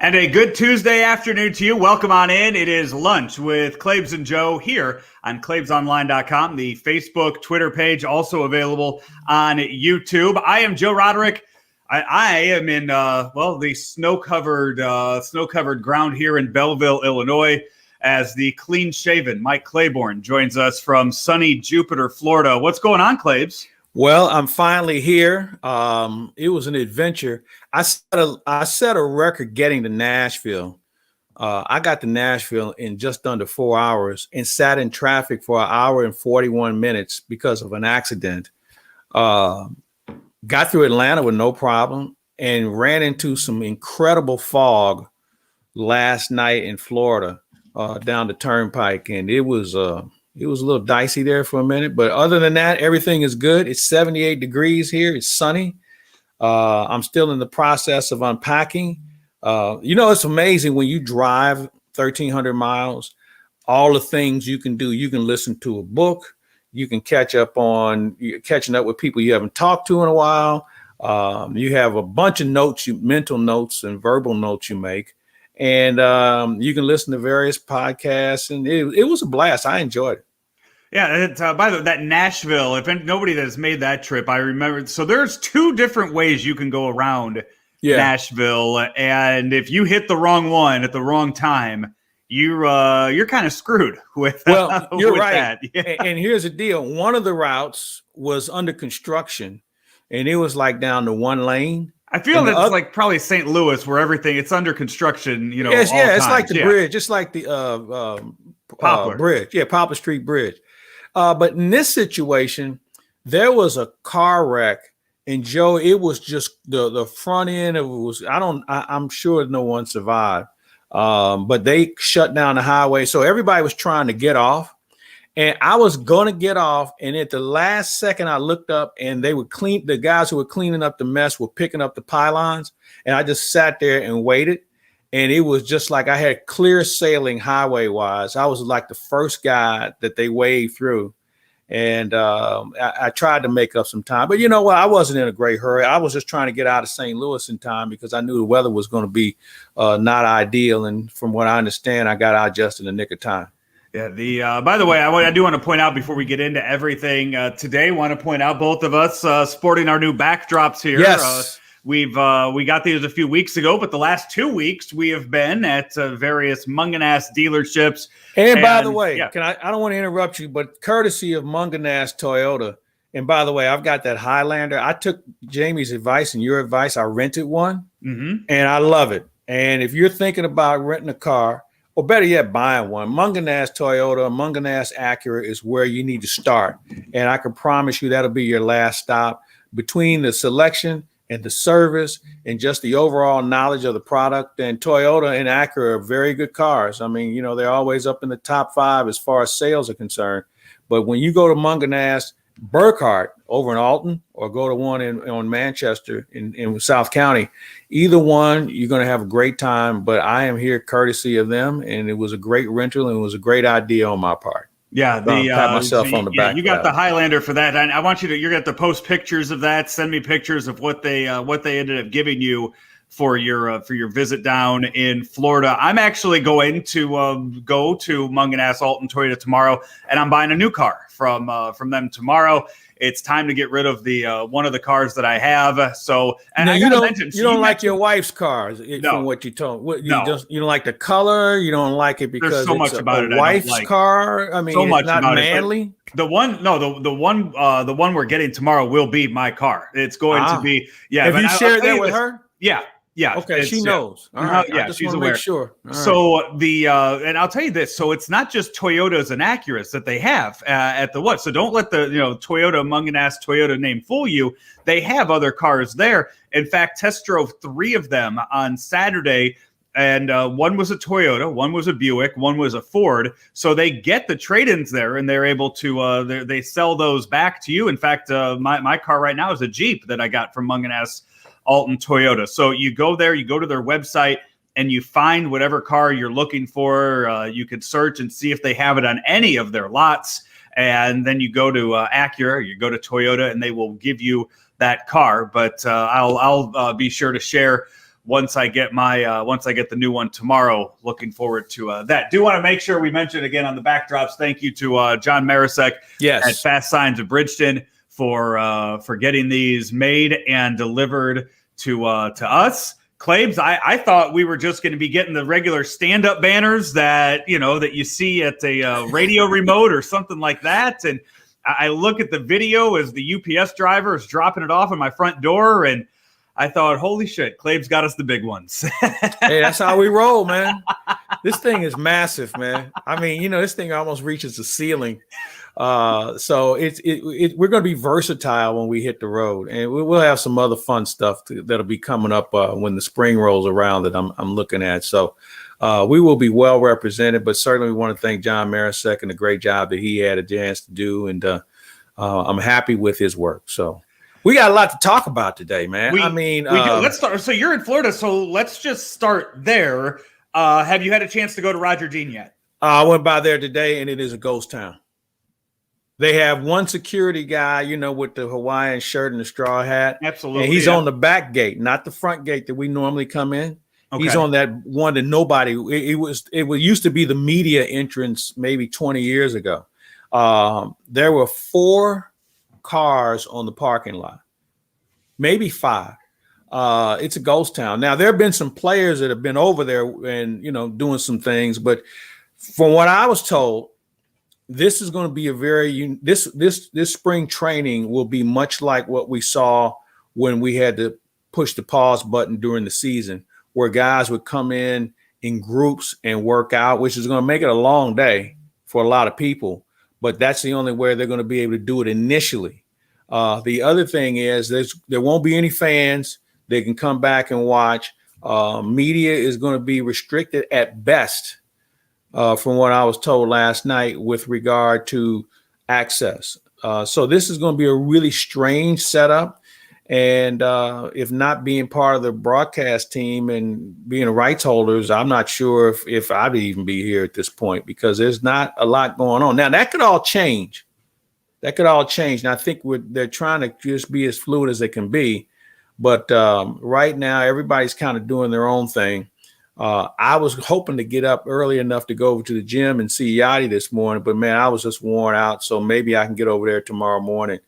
And a good Tuesday afternoon to you. Welcome on in. It is lunch with Claibs and Joe here on claibsonline.com, the Facebook, Twitter page, also available on YouTube. I am Joe Roderick. I am in the snow-covered ground here in Belleville, Illinois, as the clean-shaven Mike Claiborne joins us from sunny Jupiter, Florida. What's going on, Claibs? Well, I'm finally here. It was an adventure. I set a record getting to Nashville. I got to Nashville in just under 4 hours and sat in traffic for 1 hour and 41 minutes because of an accident. Got through Atlanta with no problem and ran into some incredible fog last night in Florida down the turnpike. And it was a little dicey there for a minute, but other than that, everything is good. It's 78 degrees here. It's sunny. I'm still in the process of unpacking. It's amazing when you drive 1,300 miles, all the things you can do. You can listen to a book. You can catching up with people you haven't talked to in a while. You have a bunch of notes, mental notes and verbal notes you make. And you can listen to various podcasts, and it was a blast. I enjoyed it. Yeah, by the way, that Nashville, if nobody that has made that trip, I remember. So there's two different ways you can go around Nashville, and if you hit the wrong one at the wrong time, you're kind of screwed with. Well, you're with right. That. Yeah. And here's the deal: one of the routes was under construction, and it was like down to one lane. I feel that's like probably St. Louis, where it's under construction. It's like the bridge, just like the Poplar Bridge, Poplar Street Bridge. But in this situation, there was a car wreck, and Joe, it was just the front end of it was. I'm sure no one survived, but they shut down the highway, so everybody was trying to get off. And I was going to get off, and at the last second, I looked up, and the guys who were cleaning up the mess were picking up the pylons, and I just sat there and waited. And it was just like I had clear sailing highway-wise. I was like the first guy that they waved through, and I tried to make up some time. But you know what? I wasn't in a great hurry. I was just trying to get out of St. Louis in time because I knew the weather was going to be not ideal. And from what I understand, I got out just in the nick of time. Yeah. By the way, I do want to point out before we get into everything today, want to point out both of us sporting our new backdrops here. Yes. We got these a few weeks ago, but the last 2 weeks we have been at various Munganass dealerships. And by the way, I don't want to interrupt you, but courtesy of Munganass Toyota. And by the way, I've got that Highlander. I took Jamie's advice and your advice. I rented one, and I love it. And if you're thinking about renting a car, or better yet, buying one, Munganass Toyota, Munganass Acura is where you need to start. And I can promise you that'll be your last stop. Between the selection and the service and just the overall knowledge of the product, and Toyota and Acura are very good cars. I mean, they're always up in the top 5 as far as sales are concerned. But when you go to Munganass, Burkhart over in Alton, or go to one on Manchester in South County, either one, you're going to have a great time. But I am here courtesy of them, and it was a great rental, and it was a great idea on my part. Yeah, pat myself on the back. You got the Highlander for that, and I want you're going to post pictures of that. Send me pictures of what they ended up giving you for your visit down in Florida. I'm actually going to go to Munganass Alton Toyota tomorrow, and I'm buying a new car from them tomorrow. It's time to get rid of the one of the cars that I have. So, and now, I you don't like your wife's cars, from what you told. You don't like the color. You don't like it because so much about it. Wife's car. I mean, so much not manly. The one we're getting tomorrow will be my car. It's going to be. Yeah. Have you shared that with her? Yeah. Yeah. Okay. She knows. All right. Yeah. She's aware. Make sure. So and I'll tell you this. So it's not just Toyotas and Acuras that they have at the what. So don't let the Toyota Munganass Toyota name fool you. They have other cars there. In fact, test drove 3 of them on Saturday. And one was a Toyota, one was a Buick, one was a Ford. So they get the trade-ins there, and they're able to they sell those back to you. In fact, my car right now is a Jeep that I got from Munganass Alton Toyota. So you go there, you go to their website, and you find whatever car you're looking for. You can search and see if they have it on any of their lots. And then you go to Acura, you go to Toyota, and they will give you that car. But I'll be sure to share once I get the new one tomorrow. Looking forward to that. Do want to make sure we mention again on the backdrops. Thank you to John Marisek at Fast Signs of Bridgeton for getting these made and delivered to us. Claibs, I thought we were just going to be getting the regular stand-up banners that you see at a radio remote or something like that. And I look at the video as the UPS driver is dropping it off at my front door, and I thought, holy shit, Claibs got us the big ones. Hey, that's how we roll, man. This thing is massive, man. I mean, this thing almost reaches the ceiling. So we're going to be versatile when we hit the road, and we'll have some other fun stuff that'll be coming up when the spring rolls around that I'm looking at. So we will be well represented, but certainly we want to thank John Marisek and the great job that he had a chance to do, and I'm happy with his work. So we got a lot to talk about today, man. We do. Let's start. So you're in Florida, so let's just start there. Have you had a chance to go to Roger Dean yet? I went by there today, and it is a ghost town. They have one security guy, with the Hawaiian shirt and the straw hat. Absolutely. And he's on the back gate, not the front gate that we normally come in. Okay. He's on that one that nobody. It used to be the media entrance maybe 20 years ago. There were 4 cars on the parking lot, maybe 5. It's a ghost town. Now there have been some players that have been over there and doing some things, but from what I was told, this is going to be a very this spring training will be much like what we saw when we had to push the pause button during the season, where guys would come in groups and work out, which is going to make it a long day for a lot of people. But that's the only way they're going to be able to do it initially. The other thing is there won't be any fans. They can come back and watch. Media is going to be restricted at best. From what I was told last night with regard to access. So this is going to be a really strange setup. And if not being part of the broadcast team and being rights holders, I'm not sure if I'd even be here at this point, because there's not a lot going on. Now, that could all change. And I think they're trying to just be as fluid as they can be. But right now, everybody's kind of doing their own thing. I was hoping to get up early enough to go over to the gym and see Yachty this morning, but man, I was just worn out. So maybe I can get over there tomorrow morning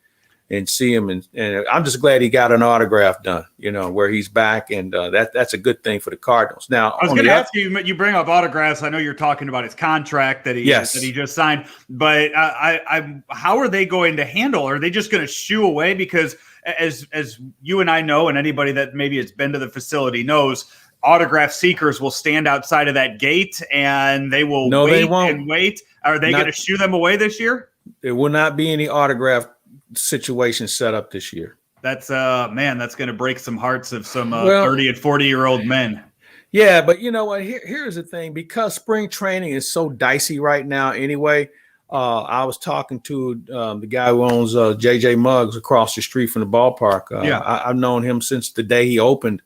and see him. And I'm just glad he got an autograph done, where he's back. And that's a good thing for the Cardinals. Now, I was going to ask you bring up autographs. I know you're talking about his contract that he just signed, but how are they going to handle? Are they just going to shoo away? Because as you and I know, and anybody that maybe has been to the facility knows, autograph seekers will stand outside of that gate and they will wait. Are they going to shoo them away this year? There will not be any autograph situation set up this year. That's that's going to break some hearts of some 30 and 40-year-old men. Yeah, but you know what? Here's the thing. Because spring training is so dicey right now anyway, I was talking to the guy who owns JJ Muggs across the street from the ballpark. I've known him since the day he opened.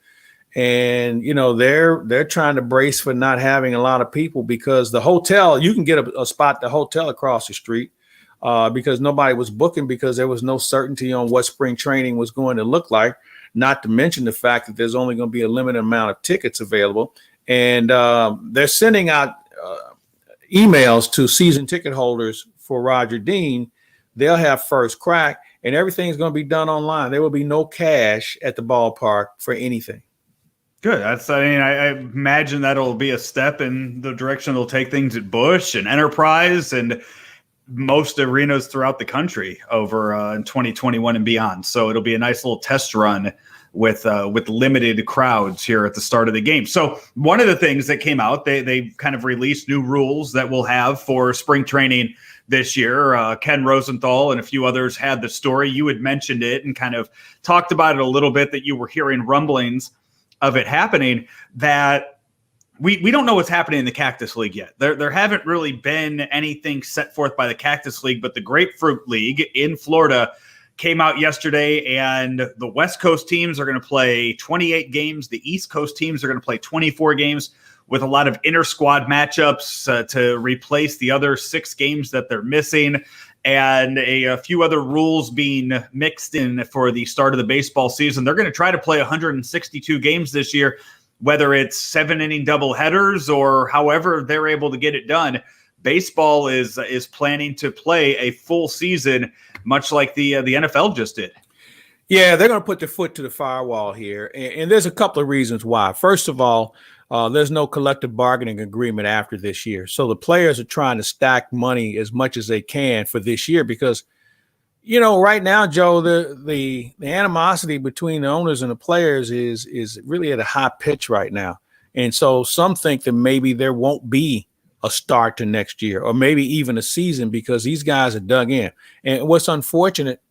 And, they're trying to brace for not having a lot of people, because the hotel, you can get a spot at the hotel across the street because nobody was booking, because there was no certainty on what spring training was going to look like, not to mention the fact that there's only going to be a limited amount of tickets available. And they're sending out emails to season ticket holders for Roger Dean. They'll have first crack, and everything's going to be done online. There will be no cash at the ballpark for anything. Good. I imagine that'll be a step in the direction they'll take things at Busch and Enterprise and most arenas throughout the country over in 2021 and beyond. So it'll be a nice little test run with limited crowds here at the start of the game. So one of the things that came out, they kind of released new rules that we'll have for spring training this year. Ken Rosenthal and a few others had the story. You had mentioned it and kind of talked about it a little bit, that you were hearing rumblings of it happening, that we don't know what's happening in the Cactus League yet. There haven't really been anything set forth by the Cactus League, but the Grapefruit League in Florida came out yesterday, and the West Coast teams are going to play 28 games. The East Coast teams are going to play 24 games, with a lot of inter-squad matchups to replace the other 6 games that they're missing, and a few other rules being mixed in for the start of the baseball season. They're going to try to play 162 games this year. whether it's 7-inning doubleheaders or however they're able to get it done. Baseball is planning to play a full season, much like the NFL just did. Yeah, they're going to put their foot to the firewall here, and there's a couple of reasons why. First of all, there's no collective bargaining agreement after this year, so the players are trying to stack money as much as they can for this year because, right now, Joe, the animosity between the owners and the players is really at a high pitch right now, and so some think that maybe there won't be a start to next year or maybe even a season because these guys are dug in. And what's unfortunate,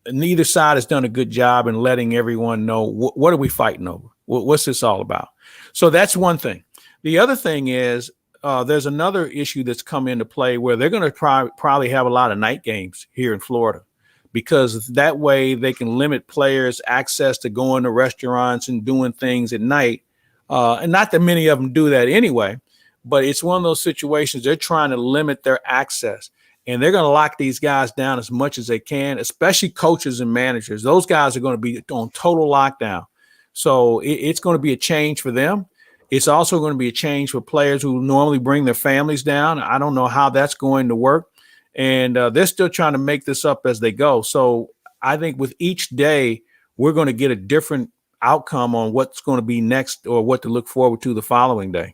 neither side has done a good job in letting everyone know what are we fighting over? What's this all about? So that's one thing. The other thing is there's another issue that's come into play where they're going to probably have a lot of night games here in Florida because that way they can limit players' access to going to restaurants and doing things at night. And not that many of them do that anyway. But it's one of those situations they're trying to limit their access, and they're going to lock these guys down as much as they can, especially coaches and managers. Those guys are going to be on total lockdown. So it's going to be a change for them. It's also going to be a change for players who normally bring their families down. I don't know how that's going to work. And they're still trying to make this up as they go. So I think with each day, we're going to get a different outcome on what's going to be next or what to look forward to the following day.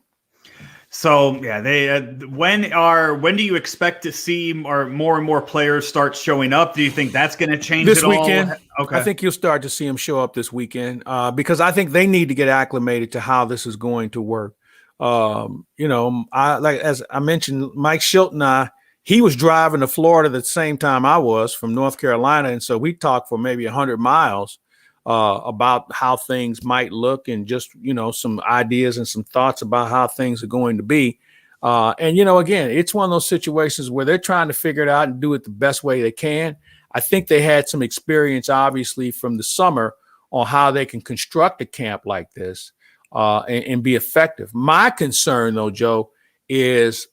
So yeah, they when do you expect to see more and more players start showing up? Do you think that's going to change this at weekend? All? Okay, I think you'll start to see them show up this weekend because I think they need to get acclimated to how this is going to work. As I mentioned, Mike Shilton, he was driving to Florida at the same time I was from North Carolina, and so we talked for maybe 100 miles. About how things might look and just, some ideas and some thoughts about how things are going to be. Again, it's one of those situations where they're trying to figure it out and do it the best way they can. I think they had some experience, obviously, from the summer on how they can construct a camp like this and be effective. My concern, though, Joe, is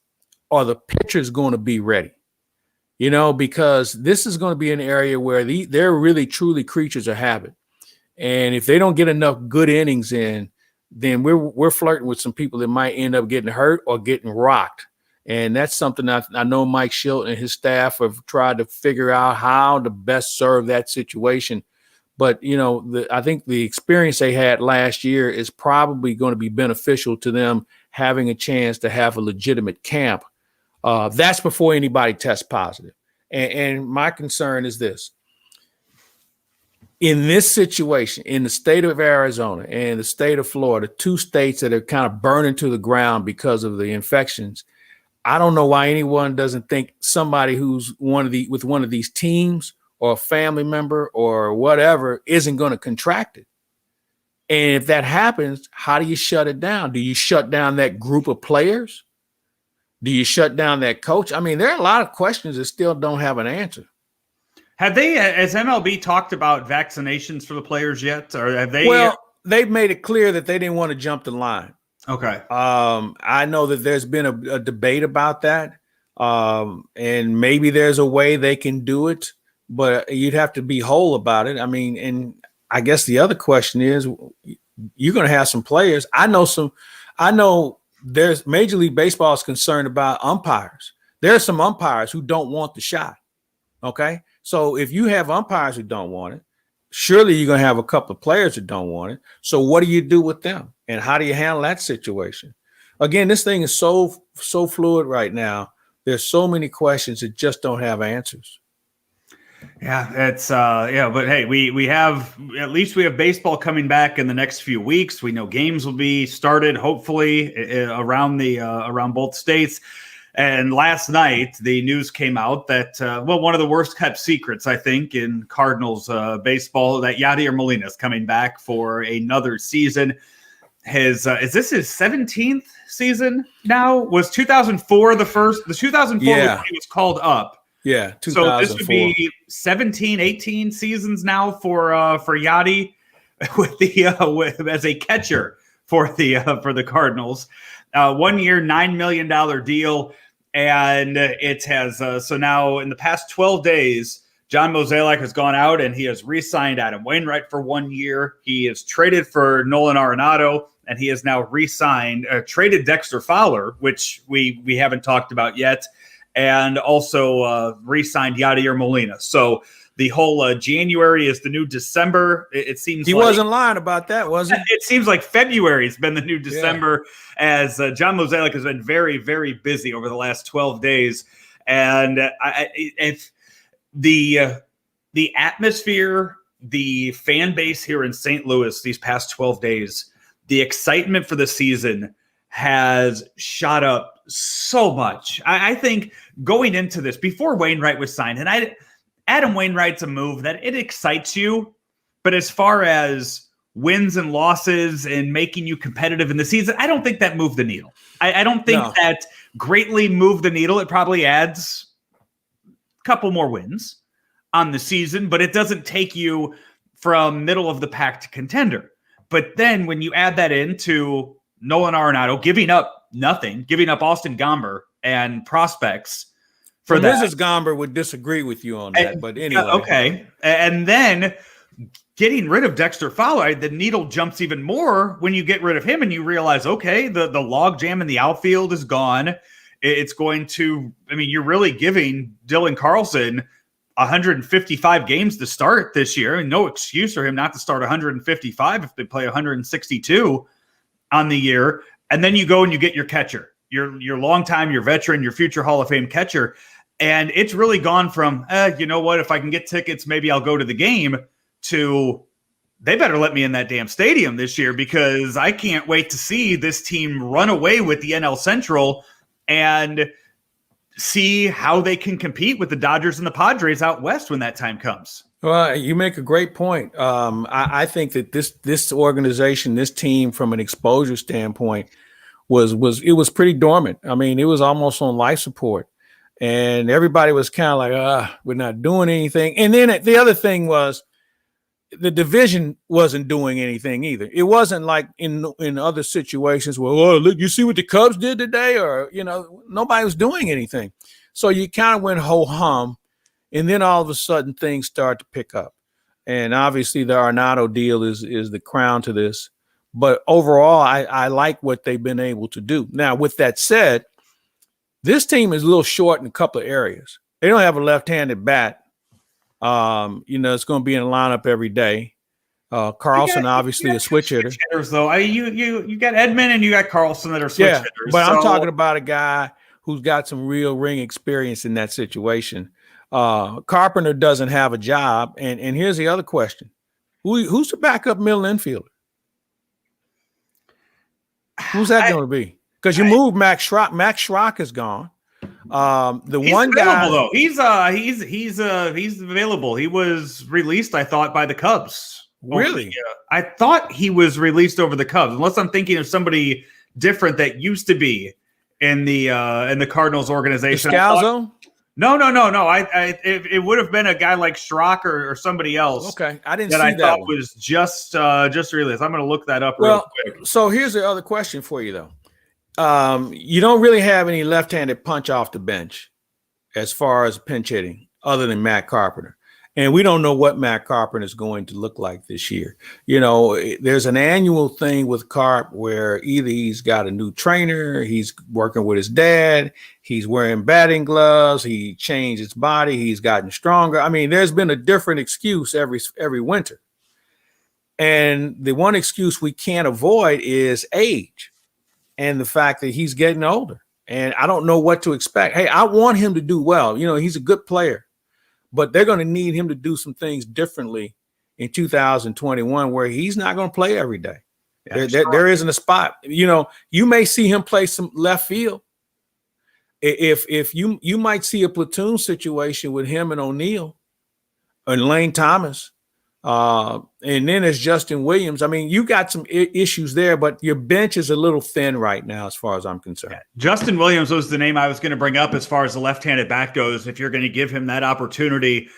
are the pitchers going to be ready? Because this is going to be an area where they're really, truly creatures of habit. And if they don't get enough good innings in, then we're flirting with some people that might end up getting hurt or getting rocked. And that's something I know Mike Shilton and his staff have tried to figure out how to best serve that situation. But, I think the experience they had last year is probably going to be beneficial to them having a chance to have a legitimate camp. That's before anybody tests positive. And my concern is this. In this situation, in the state of Arizona and the state of Florida, two states that are kind of burning to the ground because of the infections, I don't know why anyone doesn't think somebody who's with one of these teams or a family member or whatever isn't going to contract it. And if that happens, how do you shut it down? Do you shut down that group of players? Do you shut down that coach? I mean, there are a lot of questions that still don't have an answer. Has MLB talked about vaccinations for the players yet? Or have they? Well, they've made it clear that they didn't want to jump the line. Okay. I know that there's been a debate about that. And maybe there's a way they can do it, but you'd have to be whole about it. I mean, and I guess the other question is, you're going to have some players. I know there's Major League Baseball is concerned about umpires. There are some umpires who don't want the shot. Okay. So if you have umpires who don't want it, surely you're going to have a couple of players that don't want it. So what do you do with them? And how do you handle that situation? Again, this thing is so fluid right now. There's so many questions that just don't have answers. Yeah, it's but hey, we have baseball coming back in the next few weeks. We know games will be started hopefully around both states. And last night, the news came out that, one of the worst kept secrets, I think, in Cardinals baseball, that Yadier Molina is coming back for another season. Is this his 17th season now? Was 2004 the first? The 2004 was when he was called up. Yeah, so this would be 17, 18 seasons now for Yadi with as a catcher for the Cardinals. 1 year, $9 million deal. And it has so now in the past 12 days, John Mozeliak has gone out and he has re-signed Adam Wainwright for 1 year. He is traded for Nolan Arenado and he has now re-signed, traded Dexter Fowler, which we haven't talked about yet, and also re-signed Yadier Molina. So the whole January is the new December. It seems he wasn't lying about that, was he? It seems like February has been the new December, as John Mozeliak has been very, very busy over the last 12 days. And if the atmosphere, the fan base here in St. Louis these past 12 days, the excitement for the season has shot up so much. I think going into this, before Wainwright was signed, and Adam Wainwright's a move that it excites you, but as far as wins and losses and making you competitive in the season, I don't think that moved the needle. I don't think that greatly moved the needle. It probably adds a couple more wins on the season, but it doesn't take you from middle of the pack to contender. But then when you add that into Nolan Arenado giving up nothing, giving up Austin Gomber and prospects for that. Mrs. Gomber would disagree with you on that, but anyway. Okay. And then getting rid of Dexter Fowler, the needle jumps even more when you get rid of him and you realize, okay, the log jam in the outfield is gone. It's going to, you're really giving Dylan Carlson 155 games to start this year, and no excuse for him not to start 155 if they play 162 on the year. And then you go and you get your catcher, your longtime, your veteran, your future Hall of Fame catcher. And it's really gone from, you know what, if I can get tickets, maybe I'll go to the game, to they better let me in that damn stadium this year, because I can't wait to see this team run away with the NL Central and see how they can compete with the Dodgers and the Padres out west when that time comes. Well, you make a great point. I think that this organization, this team, from an exposure standpoint, was pretty dormant. It was almost on life support, and everybody was kind of like, we're not doing anything. And then the other thing was the division wasn't doing anything either. It wasn't like in other situations where, look, you see what the Cubs did today, or nobody was doing anything. So you kind of went ho hum. And then all of a sudden things start to pick up. And obviously the Arenado deal is the crown to this. But overall, I like what they've been able to do. Now, with that said, this team is a little short in a couple of areas. They don't have a left-handed bat. It's going to be in a lineup every day. Carlson, obviously a switch hitter. Hitters, though. You got Edman and you got Carlson that are switch hitters. But I'm talking about a guy who's got some real ring experience in that situation. Carpenter doesn't have a job, and here's the other question: who's the backup middle infielder? Who's that going to be? Because you moved Max Schrock. Max Schrock is gone. He's one guy, though, he's available. He was released, I thought, by the Cubs. Really? I thought he was released over the Cubs, unless I'm thinking of somebody different that used to be in the Cardinals organization. Scalzo? No. It would have been a guy like Schrock or somebody else. Okay, I didn't that see I that thought one. was just released. I'm going to look that up real quick. So here's the other question for you, though. You don't really have any left-handed punch off the bench as far as pinch hitting, other than Matt Carpenter. And we don't know what Matt Carpenter is going to look like this year. There's an annual thing with Carp where either he's got a new trainer, he's working with his dad, he's wearing batting gloves, he changed his body, he's gotten stronger. There's been a different excuse every winter. And the one excuse we can't avoid is age and the fact that he's getting older. And I don't know what to expect. Hey, I want him to do well. He's a good player. But they're going to need him to do some things differently in 2021 where he's not going to play every day. There isn't a spot. You may see him play some left field. If you might see a platoon situation with him and O'Neill and Lane Thomas. And then there's Justin Williams. You got some issues there, but your bench is a little thin right now as far as I'm concerned. Yeah. Justin Williams was the name I was going to bring up as far as the left-handed bat goes. If you're going to give him that opportunity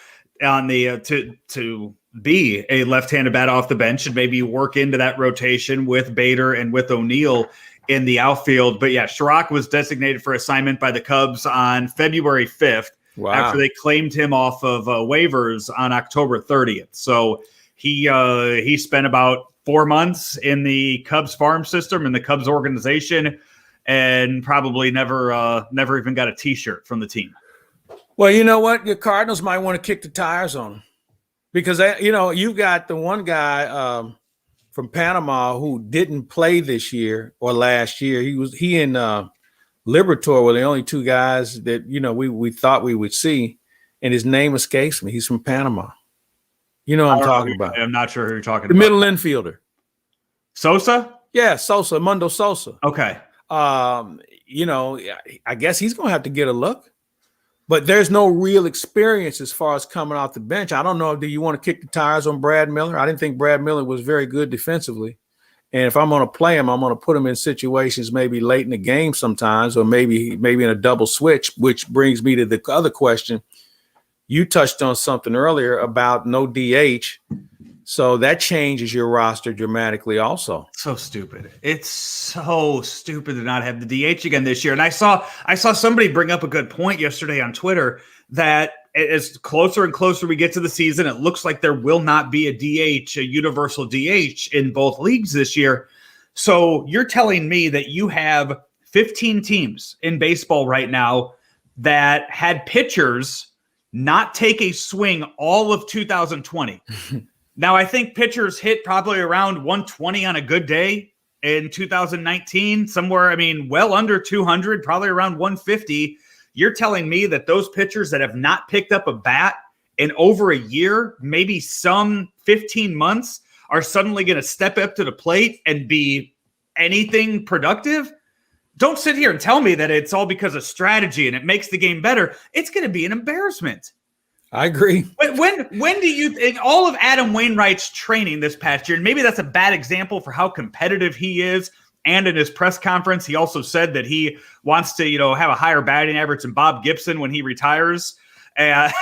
on the to be a left-handed bat off the bench and maybe work into that rotation with Bader and with O'Neill in the outfield. But yeah, Schrock was designated for assignment by the Cubs on February 5th. Wow. After they claimed him off of waivers on October 30th. So he spent about 4 months in the Cubs farm system and the Cubs organization, and probably never even got a T-shirt from the team. Well, you know what? Your Cardinals might want to kick the tires on him because, you've got the one guy from Panama who didn't play this year or last year. He and Liberatore were the only two guys that, we thought we would see, and his name escapes me. He's from Panama. You know what I'm talking about. I'm not sure who you're talking about. The middle infielder. Sosa? Yeah, Sosa, Mundo Sosa. Okay. I guess he's going to have to get a look. But there's no real experience as far as coming off the bench. I don't know. Do you want to kick the tires on Brad Miller? I didn't think Brad Miller was very good defensively. And if I'm going to play him, I'm going to put him in situations maybe late in the game sometimes, or maybe in a double switch, which brings me to the other question. You touched on something earlier about no DH. So that changes your roster dramatically also. So stupid. It's so stupid to not have the DH again this year. And I saw somebody bring up a good point yesterday on Twitter that as closer and closer we get to the season, it looks like there will not be a DH, a universal DH in both leagues this year. So you're telling me that you have 15 teams in baseball right now that had pitchers not take a swing all of 2020. Now, I think pitchers hit probably around 120 on a good day in 2019, somewhere, well under 200, probably around 150. You're telling me that those pitchers that have not picked up a bat in over a year, maybe some 15 months, are suddenly going to step up to the plate and be anything productive? Don't sit here and tell me that it's all because of strategy and it makes the game better. It's going to be an embarrassment. I agree. When do you think all of Adam Wainwright's training this past year, and maybe that's a bad example for how competitive he is, and in his press conference, he also said that he wants to, have a higher batting average than Bob Gibson when he retires. If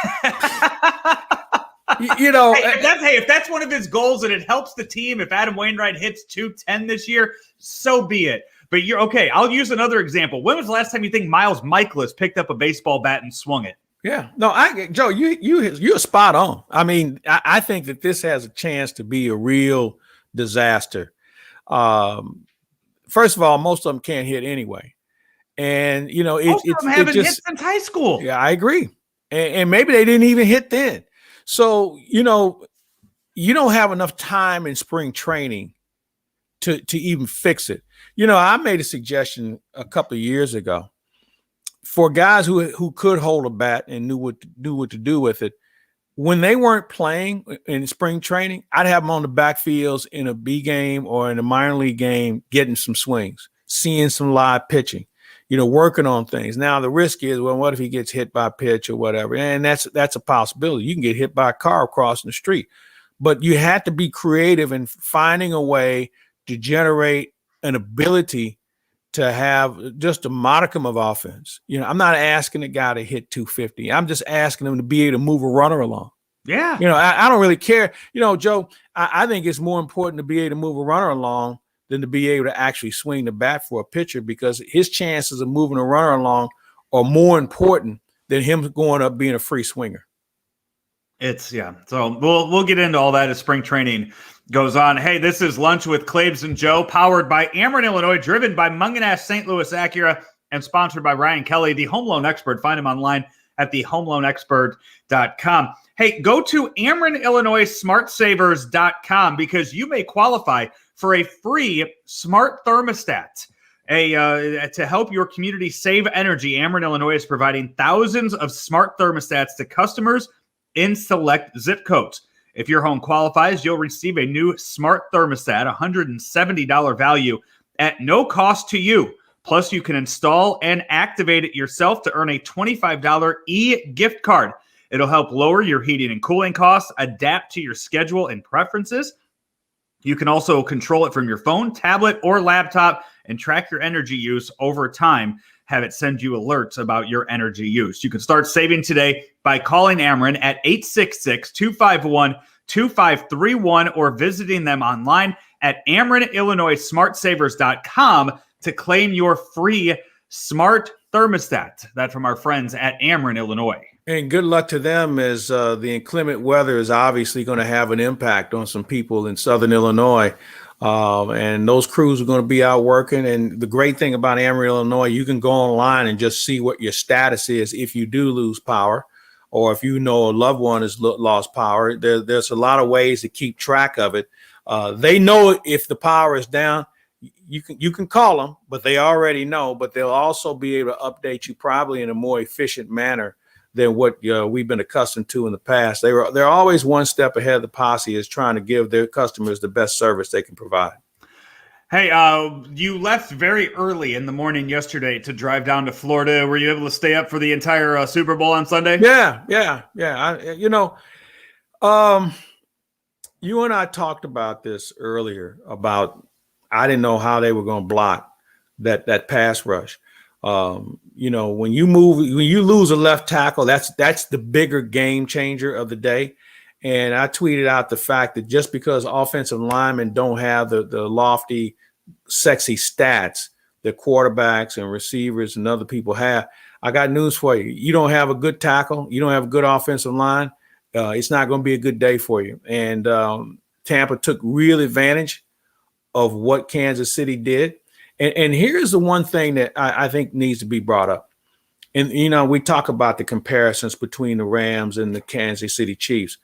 that's one of his goals and it helps the team, if Adam Wainwright hits 210 this year, so be it. But you're okay. I'll use another example. When was the last time you think Miles Michaelis picked up a baseball bat and swung it? Yeah, no, Joe, you're spot on. I think that this has a chance to be a real disaster. First of all, most of them can't hit anyway, and most of them haven't hit since high school. Yeah, I agree, and maybe they didn't even hit then. So you don't have enough time in spring training to even fix it. I made a suggestion a couple of years ago. For guys who could hold a bat and knew what to do with it, when they weren't playing in spring training, I'd have them on the backfields in a B game or in a minor league game, getting some swings, seeing some live pitching, working on things. Now the risk is, well, what if he gets hit by a pitch or whatever? And that's a possibility. You can get hit by a car crossing the street, but you have to be creative in finding a way to generate an ability to have just a modicum of offense. I'm not asking a guy to hit 250. I'm just asking him to be able to move a runner along. Yeah. I don't really care. Joe, I think it's more important to be able to move a runner along than to be able to actually swing the bat for a pitcher, because his chances of moving a runner along are more important than him going up being a free swinger. So we'll get into all that as spring training goes on. Hey, this is Lunch with Claibs and Joe, powered by Ameren, Illinois, driven by Munganast St. Louis Acura, and sponsored by Ryan Kelly, the home loan expert. Find him online at thehomeloanexpert.com. Hey, go to Ameren, Illinois, smartsavers.com because you may qualify for a free smart thermostat. To help your community save energy, Ameren, Illinois is providing thousands of smart thermostats to customers in select zip codes. If your home qualifies, you'll receive a new smart thermostat, $170 value at no cost to you. Plus, you can install and activate it yourself to earn a $25 e-gift card. It'll help lower your heating and cooling costs, adapt to your schedule and preferences. You can also control it from your phone, tablet, or laptop and track your energy use over time. Have it send you alerts about your energy use. You can start saving today by calling Ameren at 866-251-2531 or visiting them online at AmerenIllinoisSmartSavers.com to claim your free smart thermostat. That from our friends at Ameren, Illinois. And good luck to them, as the inclement weather is obviously going to have an impact on some people in Southern Illinois. And those crews are going to be out working. And the great thing about Amarillo, Illinois, you can go online and just see what your status is if you do lose power, or if you know a loved one has lost power. There's a lot of ways to keep track of it. They know if the power is down. You can call them, but they already know. But they'll also be able to update you probably in a more efficient manner than what we've been accustomed to in the past. They're always one step ahead of the posse, is trying to give their customers the best service they can provide. Hey, you left very early in the morning yesterday to drive down to Florida. Were you able to stay up for the entire Super Bowl on Sunday? Yeah. You and I talked about this earlier about I didn't know how they were going to block that pass rush. When you lose a left tackle, that's the bigger game changer of the day. And I tweeted out the fact that just because offensive linemen don't have the lofty, sexy stats that quarterbacks and receivers and other people have, I got news for you. You don't have a good tackle, you don't have a good offensive line, it's not going to be a good day for you. And Tampa took real advantage of what Kansas City did. And here's the one thing that I think needs to be brought up. And, we talk about the comparisons between the Rams and the Kansas City Chiefs.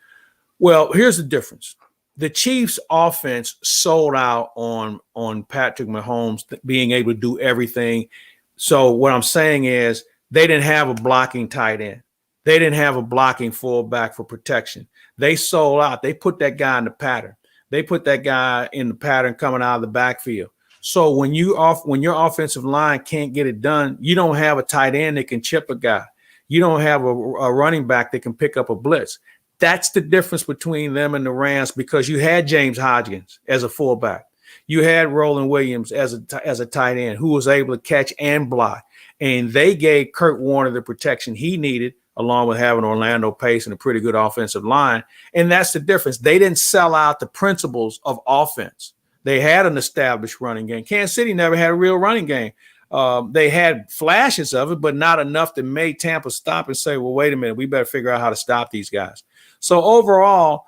Well, here's the difference. The Chiefs offense sold out on Patrick Mahomes being able to do everything. So what I'm saying is they didn't have a blocking tight end. They didn't have a blocking fullback for protection. They sold out. They put that guy in the pattern. They put that guy in the pattern coming out of the backfield. So when your offensive line can't get it done, you don't have a tight end that can chip a guy. You don't have a running back that can pick up a blitz. That's the difference between them and the Rams, because you had James Hodgins as a fullback. You had Roland Williams as a tight end who was able to catch and block. And they gave Kurt Warner the protection he needed, along with having Orlando Pace and a pretty good offensive line. And that's the difference. They didn't sell out the principles of offense. They had an established running game. Kansas City never had a real running game. They had flashes of it, but not enough that made Tampa stop and say, well, wait a minute, we better figure out how to stop these guys. So overall,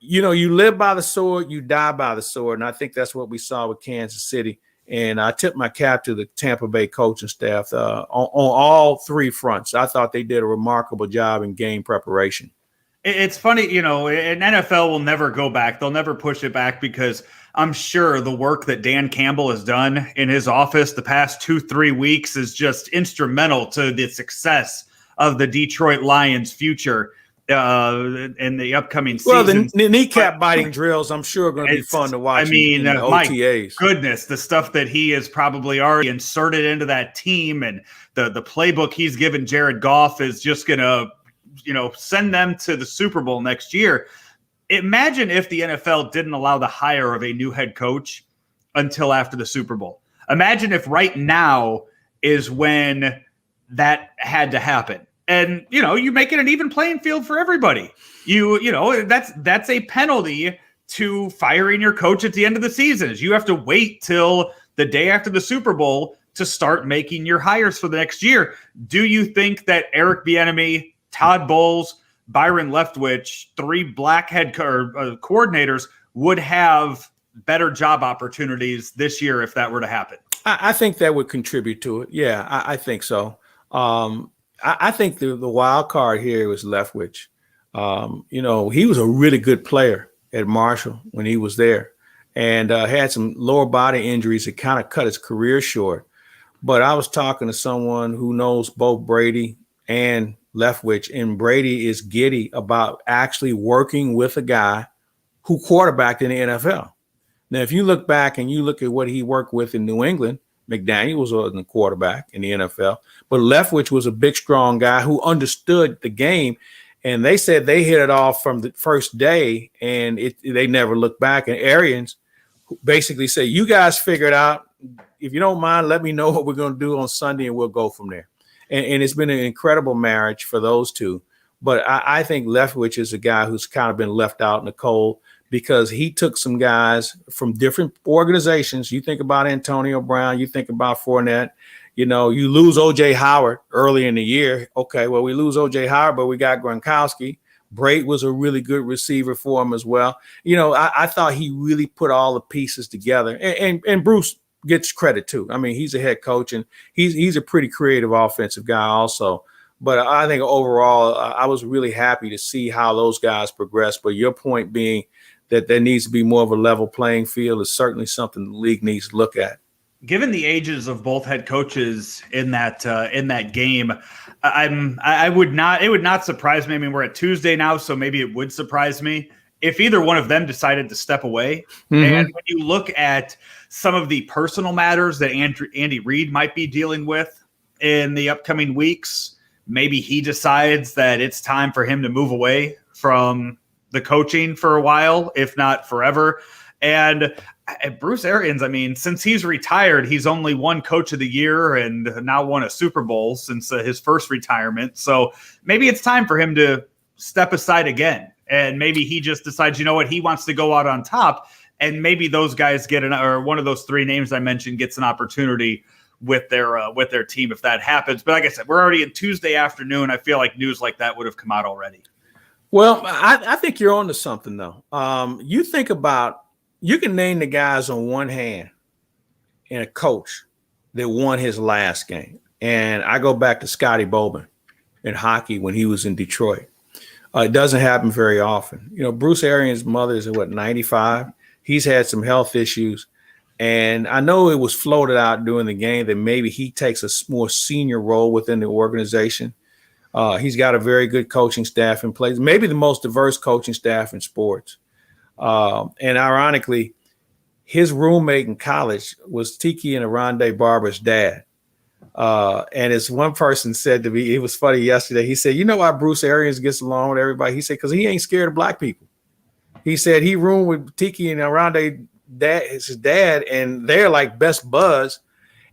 you live by the sword, you die by the sword. And I think that's what we saw with Kansas City. And I tip my cap to the Tampa Bay coaching staff on all three fronts. I thought they did a remarkable job in game preparation. It's funny, an NFL will never go back. They'll never push it back, because I'm sure the work that Dan Campbell has done in his office the past 2-3 weeks is just instrumental to the success of the Detroit Lions' future in the upcoming season. Well, the kneecap biting drills, I'm sure, are going to be fun to watch. I mean, in my OTAs. Goodness, the stuff that he has probably already inserted into that team, and the playbook he's given Jared Goff is just going to, send them to the Super Bowl next year. Imagine if the NFL didn't allow the hire of a new head coach until after the Super Bowl. Imagine if right now is when that had to happen. And, you make it an even playing field for everybody. That's a penalty to firing your coach at the end of the season, is you have to wait till the day after the Super Bowl to start making your hires for the next year. Do you think that Eric Bieniemy, Todd Bowles, Byron Leftwich, three black coordinators would have better job opportunities this year if that were to happen? I think that would contribute to it. Yeah, I think so. I think the wild card here was Leftwich. He was a really good player at Marshall when he was there, and had some lower body injuries that kind of cut his career short. But I was talking to someone who knows both Brady and Leftwich, and Brady is giddy about actually working with a guy who quarterbacked in the NFL. Now, if you look back and you look at what he worked with in New England, McDaniels was the quarterback in the NFL, but Leftwich was a big, strong guy who understood the game. And they said they hit it off from the first day, and they never looked back. And Arians basically said, you guys figure it out. If you don't mind, let me know what we're going to do on Sunday, and we'll go from there. And it's been an incredible marriage for those two. But I think Leftwich is a guy who's kind of been left out in the cold, because he took some guys from different organizations. You think about Antonio Brown, you think about Fournette, You lose OJ Howard early in the year. Okay, well, we lose OJ Howard, but we got Gronkowski. Braid was a really good receiver for him as well. I thought he really put all the pieces together. And Bruce gets credit too. I mean, he's a head coach, and he's a pretty creative offensive guy also. But I think overall, I was really happy to see how those guys progressed. But your point being that there needs to be more of a level playing field is certainly something the league needs to look at. Given the ages of both head coaches in that game, it would not surprise me. I mean, we're at Tuesday now, so maybe it would surprise me if either one of them decided to step away. Mm-hmm. And when you look at some of the personal matters that Andy Reid might be dealing with in the upcoming weeks, maybe he decides that it's time for him to move away from the coaching for a while, if not forever. And Bruce Arians, I mean, since he's retired, he's only won Coach of the Year and now won a Super Bowl since his first retirement. So maybe it's time for him to step aside again. And maybe he just decides, you know what, he wants to go out on top. And maybe those guys or one of those three names I mentioned gets an opportunity with their team if that happens. But like I said, we're already in Tuesday afternoon. I feel like news like that would have come out already. Well, I think you're on to something, though. You think about, you can name the guys on one hand and a coach that won his last game. And I go back to Scotty Bowman in hockey when he was in Detroit. It doesn't happen very often. Bruce Arians' mother is 95. He's had some health issues. And I know it was floated out during the game that maybe he takes a more senior role within the organization. He's got a very good coaching staff in place, maybe the most diverse coaching staff in sports. And ironically, his roommate in college was Tiki and Aronde Barber's dad. And as one person said to me, it was funny yesterday. He said, you know why Bruce Arians gets along with everybody? He said, because he ain't scared of black people. He said he roomed with Tiki and Aronde his dad, and they're like best buds.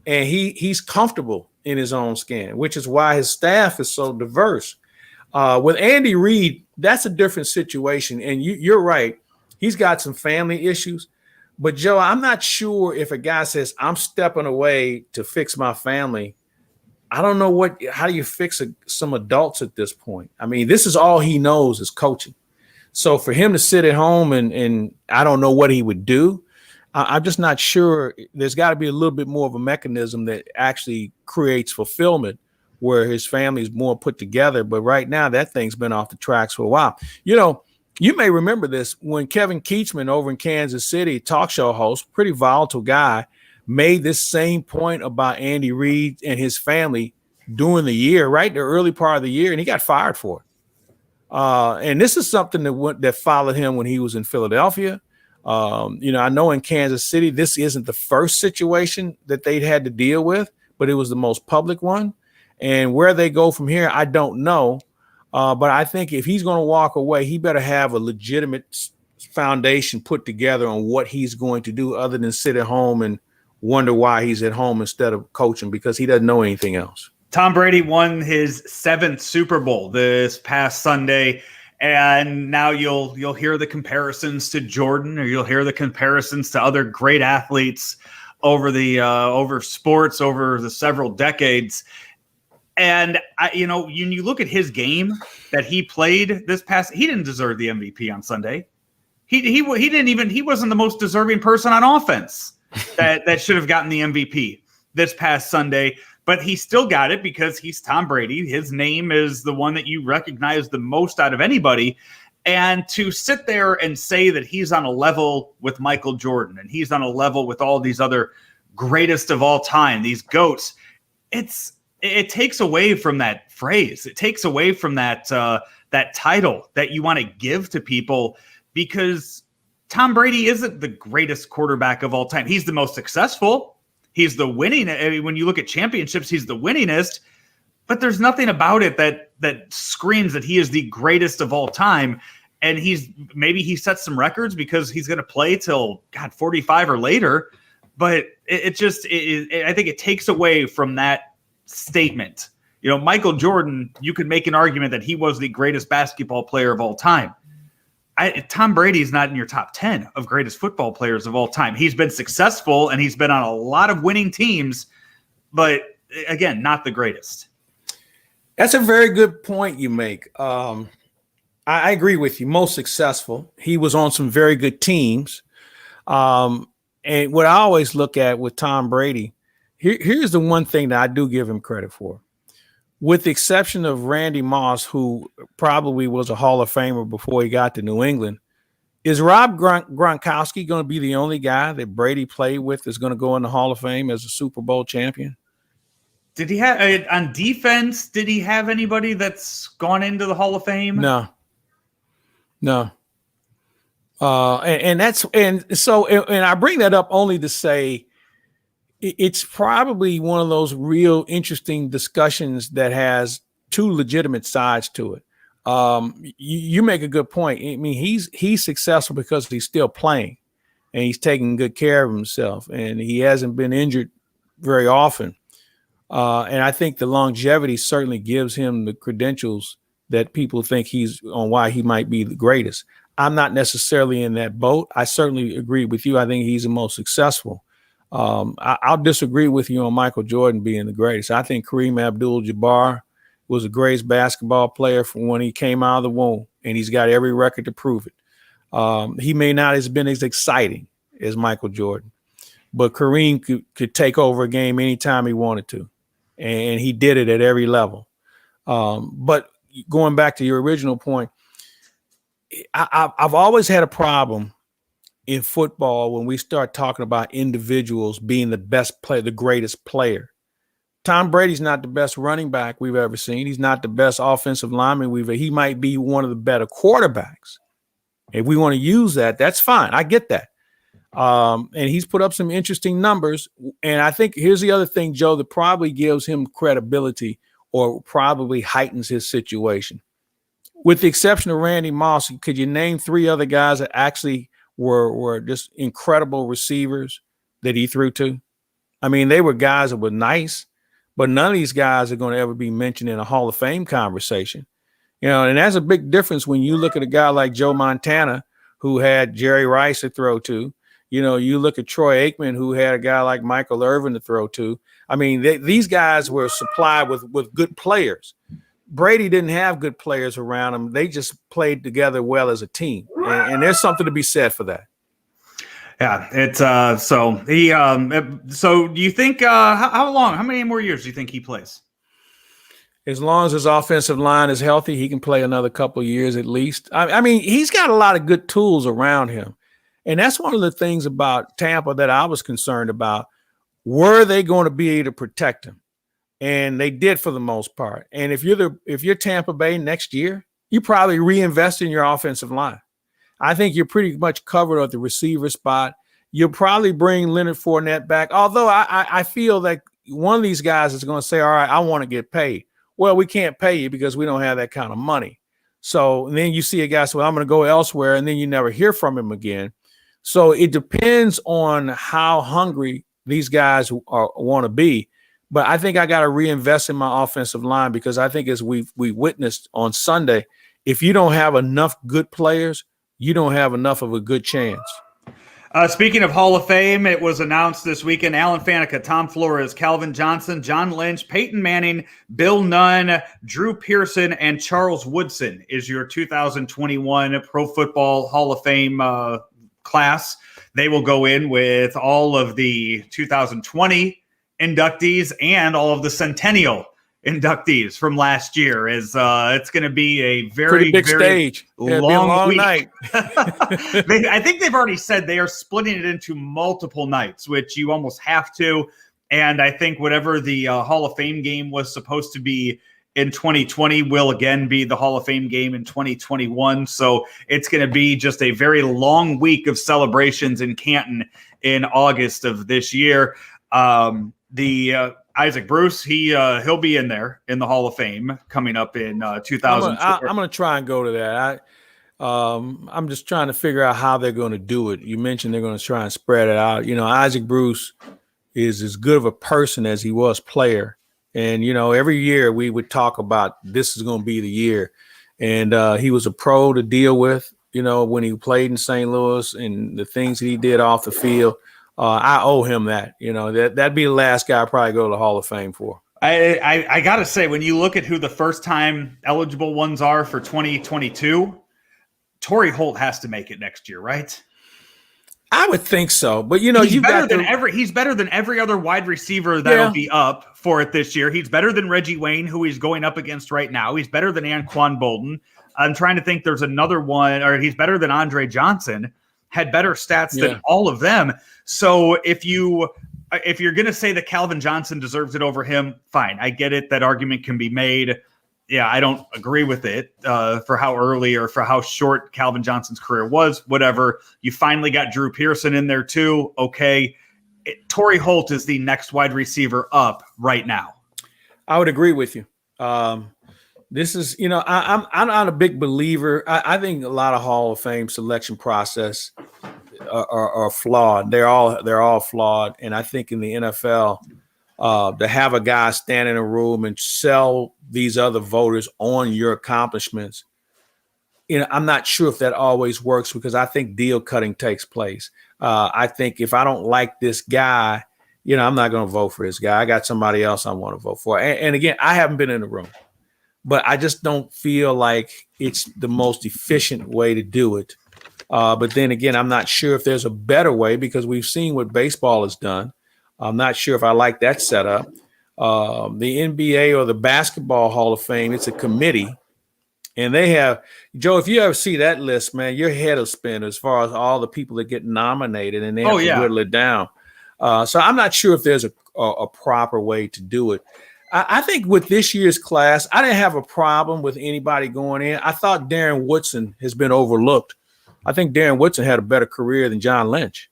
And he's comfortable in his own skin, which is why his staff is so diverse. With Andy Reid, that's a different situation. And you're right. He's got some family issues. But, Joe, I'm not sure if a guy says, I'm stepping away to fix my family. I don't know how do you fix some adults at this point? I mean, this is all he knows is coaching. So for him to sit at home and I don't know what he would do. I'm just not sure. There's got to be a little bit more of a mechanism that actually creates fulfillment where his family is more put together. But right now, that thing's been off the tracks for a while. You may remember this when Kevin Keachman over in Kansas City, talk show host, pretty volatile guy, made this same point about Andy Reid and his family during the year, right? The early part of the year, and he got fired for it. And this is something that followed him when he was in Philadelphia. I know in Kansas City, this isn't the first situation that they'd had to deal with, but it was the most public one. And where they go from here, I don't know. But I think if he's going to walk away, he better have a legitimate foundation put together on what he's going to do other than sit at home and wonder why he's at home instead of coaching, because he doesn't know anything else. Tom Brady won his 7th Super Bowl this past Sunday. And now you'll hear the comparisons to Jordan, or you'll hear the comparisons to other great athletes over sports over the several decades. And when you look at his game that he played this past, he didn't deserve the MVP on Sunday. He wasn't the most deserving person on offense that should have gotten the MVP this past Sunday. But he still got it because he's Tom Brady. His name is the one that you recognize the most out of anybody. And to sit there and say that he's on a level with Michael Jordan and he's on a level with all these other greatest of all time, these GOATs, it takes away from that phrase. It takes away from that title that you want to give to people, because Tom Brady isn't the greatest quarterback of all time. He's the most successful. He's the winning. I mean, when you look at championships, he's the winningest, but there's nothing about it that screams that he is the greatest of all time. And maybe he sets some records because he's going to play till 45 or later. But I think it takes away from that statement. Michael Jordan, you could make an argument that he was the greatest basketball player of all time. Tom Brady is not in your top 10 of greatest football players of all time. He's been successful and he's been on a lot of winning teams, but again, not the greatest. That's a very good point you make. I agree with you. Most successful. He was on some very good teams. And what I always look at with Tom Brady, here's the one thing that I do give him credit for. With the exception of Randy Moss, who probably was a Hall of Famer before he got to New England, is Rob Gronkowski going to be the only guy that Brady played with that's going to go in the Hall of Fame as a Super Bowl champion? Did he have on defense? Did he have anybody that's gone into the Hall of Fame? No. And I bring that up only to say it's probably one of those real interesting discussions that has two legitimate sides to it. You make a good point. I mean, he's successful because he's still playing and he's taking good care of himself and he hasn't been injured very often. And I think the longevity certainly gives him the credentials that people think he's on why he might be the greatest. I'm not necessarily in that boat. I certainly agree with you. I think he's the most successful. I'll disagree with you on Michael Jordan being the greatest. I think Kareem Abdul-Jabbar was the greatest basketball player from when he came out of the womb, and he's got every record to prove it. He may not have been as exciting as Michael Jordan, but Kareem could take over a game anytime he wanted to, and he did it at every level. But going back to your original point, I've always had a problem in football when we start talking about individuals being the best player, the greatest player. Tom Brady's not the best running back we've ever seen. He's not the best offensive lineman he might be one of the better quarterbacks. If we want to use that, that's fine. I get that. And he's put up some interesting numbers. And I think here's the other thing, Joe, that probably gives him credibility or probably heightens his situation. With the exception of Randy Moss, could you name three other guys that actually were just incredible receivers that he threw to? I mean, they were guys that were nice, but none of these guys are going to ever be mentioned in a Hall of Fame conversation. You know, and that's a big difference when you look at a guy like Joe Montana, who had Jerry Rice to throw to. You know, you look at Troy Aikman, who had a guy like Michael Irvin to throw to. I mean, these guys were supplied with good players. Brady didn't have good players around him. They just played together well as a team. And there's something to be said for that. Yeah, it's so do you think how many more years do you think he plays? As long as his offensive line is healthy, he can play another couple of years at least. I mean, he's got a lot of good tools around him. And that's one of the things about Tampa that I was concerned about. Were they going to be able to protect him? And they did for the most part. And if you're Tampa Bay next year, you probably reinvest in your offensive line. I think you're pretty much covered at the receiver spot. You'll probably bring Leonard Fournette back. Although I feel that one of these guys is going to say, all right, I want to get paid. Well, we can't pay you because we don't have that kind of money. So then you see a guy say, well, I'm going to go elsewhere. And then you never hear from him again. So it depends on how hungry these guys want to be. But I think I got to reinvest in my offensive line because I think as we witnessed on Sunday, if you don't have enough good players, you don't have enough of a good chance. Speaking of Hall of Fame, it was announced this weekend, Alan Faneca, Tom Flores, Calvin Johnson, John Lynch, Peyton Manning, Bill Nunn, Drew Pearson, and Charles Woodson is your 2021 Pro Football Hall of Fame class. They will go in with all of the 2020 inductees and all of the Centennial inductees from last year. It's going to be a very big stage. Long week. Night. I think they've already said they are splitting it into multiple nights, which you almost have to. And I think whatever the Hall of Fame game was supposed to be in 2020 will again be the Hall of Fame game in 2021. So it's going to be just a very long week of celebrations in Canton in August of this year. Isaac Bruce, he'll be in there in the Hall of Fame coming up in 2000. I'm going to try and go to that. I'm just trying to figure out how they're going to do it. You mentioned they're going to try and spread it out. You know, Isaac Bruce is as good of a person as he was player. And, you know, every year we would talk about this is going to be the year. And he was a pro to deal with, you know, when he played in St. Louis and the things that he did off the field. I owe him that. That'd be the last guy I probably go to the Hall of Fame for. I got to say, when you look at who the first-time eligible ones are for 2022, Torrey Holt has to make it next year, right? I would think so, but he's better than every other wide receiver that'll be up for it this year. He's better than Reggie Wayne, who he's going up against right now. He's better than Anquan Bolden. I'm trying to think. There's another one, or he's better than Andre Johnson. Had better stats than all of them. So if you're going to say that Calvin Johnson deserves it over him, fine. I get it. That argument can be made. Yeah, I don't agree with it for how early or for how short Calvin Johnson's career was, whatever. You finally got Drew Pearson in there too. Okay. Torrey Holt is the next wide receiver up right now. I would agree with you. This is, I'm not a big believer. I think a lot of Hall of Fame selection process are flawed. They're all flawed. And I think in the NFL, to have a guy stand in a room and sell these other voters on your accomplishments, I'm not sure if that always works, because I think deal cutting takes place. I think if I don't like this guy, I'm not going to vote for this guy. I got somebody else I want to vote for. And again, I haven't been in the room, but I just don't feel like it's the most efficient way to do it. But then again, I'm not sure if there's a better way, because we've seen what baseball has done. I'm not sure if I like that setup. The NBA or the Basketball Hall of Fame, it's a committee. And they have, Joe, if you ever see that list, man, your head will spin as far as all the people that get nominated, and they have to whittle it down. So I'm not sure if there's a proper way to do it. I think with this year's class, I didn't have a problem with anybody going in. I thought Darren Woodson has been overlooked. I think Darren Woodson had a better career than John Lynch.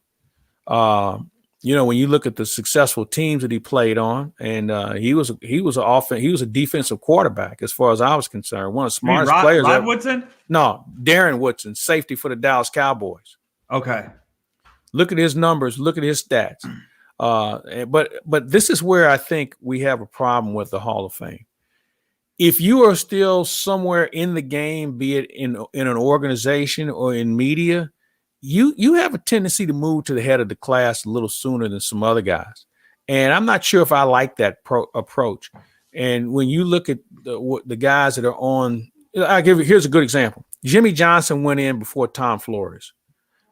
When you look at the successful teams that he played on, and he was a defensive quarterback as far as I was concerned. One of the smartest players. Rod Woodson? No, Darren Woodson, safety for the Dallas Cowboys. Okay. Look at his numbers. Look at his stats. But this is where I think we have a problem with the Hall of Fame. If you are still somewhere in the game, be it in an organization or in media, you have a tendency to move to the head of the class a little sooner than some other guys. And I'm not sure if I like that approach. And when you look at the guys that are on, here's a good example. Jimmy Johnson went in before Tom Flores.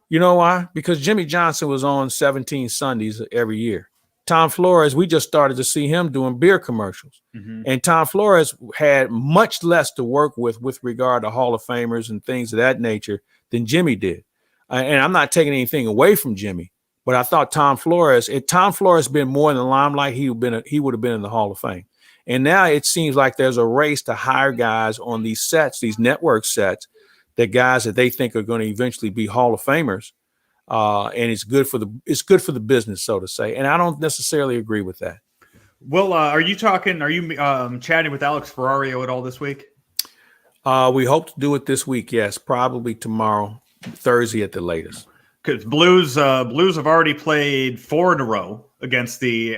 You know why? Because Jimmy Johnson was on 17 Sundays every year. Tom Flores, we just started to see him doing beer commercials. Mm-hmm. And Tom Flores had much less to work with regard to Hall of Famers and things of that nature than Jimmy did. And I'm not taking anything away from Jimmy, but I thought Tom Flores, if Tom Flores been more in the limelight, he would have been in the Hall of Fame. And now it seems like there's a race to hire guys on these sets, these network sets, that guys that they think are going to eventually be Hall of Famers. And it's good for the business, so to say. And I don't necessarily agree with that. Well, are you chatting with Alex Ferrario at all this week? We hope to do it this week. Yes, probably tomorrow. Thursday at the latest. Because Blues have already played 4 in a row against the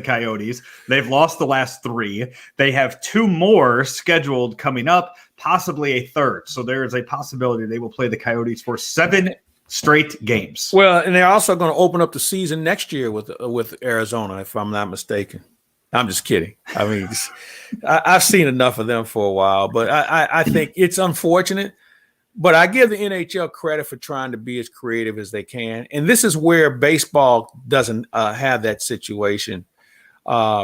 Coyotes. They've lost the last 3. They have 2 more scheduled coming up, possibly a third. So there is a possibility they will play the Coyotes for 7 straight games. Well, and they're also going to open up the season next year with Arizona, if I'm not mistaken. I'm just kidding. I mean, I've seen enough of them for a while, but I think it's unfortunate. But I give the NHL credit for trying to be as creative as they can. And this is where baseball doesn't have that situation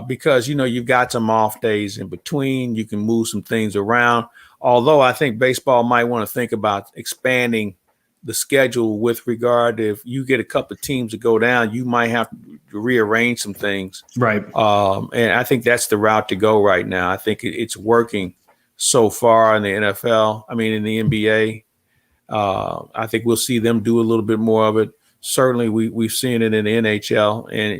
because, you've got some off days in between. You can move some things around. Although I think baseball might want to think about expanding the schedule with regard to if you get a couple of teams to go down, you might have to rearrange some things. Right. And I think that's the route to go right now. I think it's working so far in the NFL. I mean, in the NBA. I think we'll see them do a little bit more of it. Certainly, we've seen it in the NHL. And,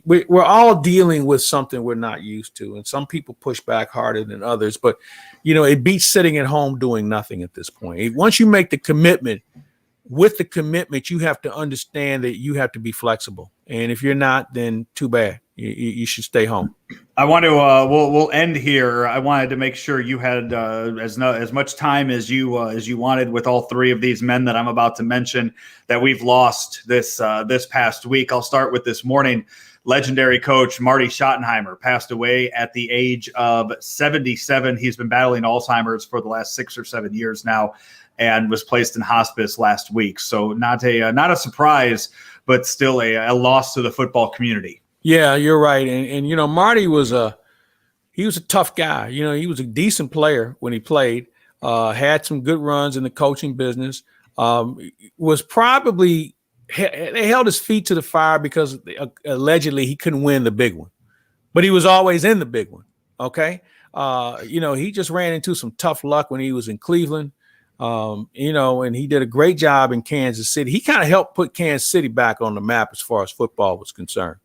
we're all dealing with something we're not used to. And some people push back harder than others. But, it beats sitting at home doing nothing at this point. Once you make the commitment, with the commitment, you have to understand that you have to be flexible. And if you're not, then too bad. You should stay home. I want to we'll end here. I wanted to make sure you had as much time as you wanted with all three of these men that I'm about to mention that we've lost this past week. I'll start with this morning. Legendary coach Marty Schottenheimer passed away at the age of 77. He's been battling Alzheimer's for the last 6 or 7 years now, and was placed in hospice last week. So not a surprise, but still a loss to the football community. Yeah, you're right. And Marty he was a tough guy. He was a decent player when he played, had some good runs in the coaching business, was probably they held his feet to the fire because allegedly he couldn't win the big one, but he was always in the big one. Okay. He just ran into some tough luck when he was in Cleveland, and he did a great job in Kansas City. He kind of helped put Kansas City back on the map as far as football was concerned.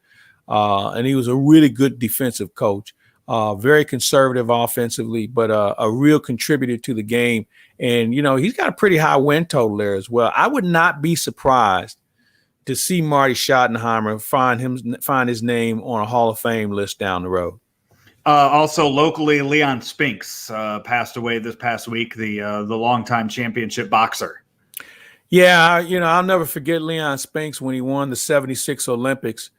And he was a really good defensive coach, very conservative offensively, but a real contributor to the game. And, he's got a pretty high win total there as well. I would not be surprised to see Marty Schottenheimer find his name on a Hall of Fame list down the road. Also locally, Leon Spinks passed away this past week, the longtime championship boxer. Yeah, I'll never forget Leon Spinks when he won the 76 Olympics.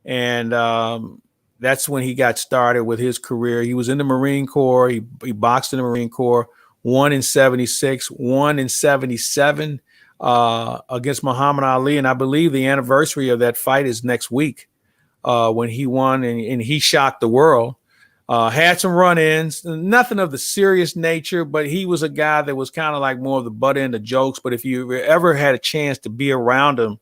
And that's when he got started with his career. He was in the Marine Corps. He boxed in the Marine Corps, won in 76, won in 77 against Muhammad Ali. And I believe the anniversary of that fight is next week when he won and he shocked the world. Had some run-ins, nothing of the serious nature, but he was a guy that was kind of like more of the butt end of jokes. But if you ever had a chance to be around him,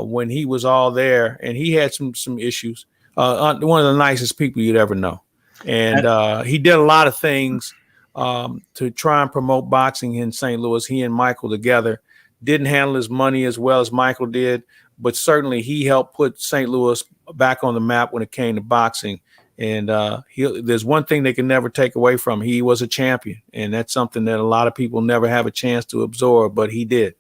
when he was all there, and he had some issues. One of the nicest people you'd ever know. And he did a lot of things to try and promote boxing in St. Louis. He and Michael together didn't handle his money as well as Michael did, but certainly he helped put St. Louis back on the map when it came to boxing. And there's one thing they can never take away from him. He was a champion, and that's something that a lot of people never have a chance to absorb, but he did.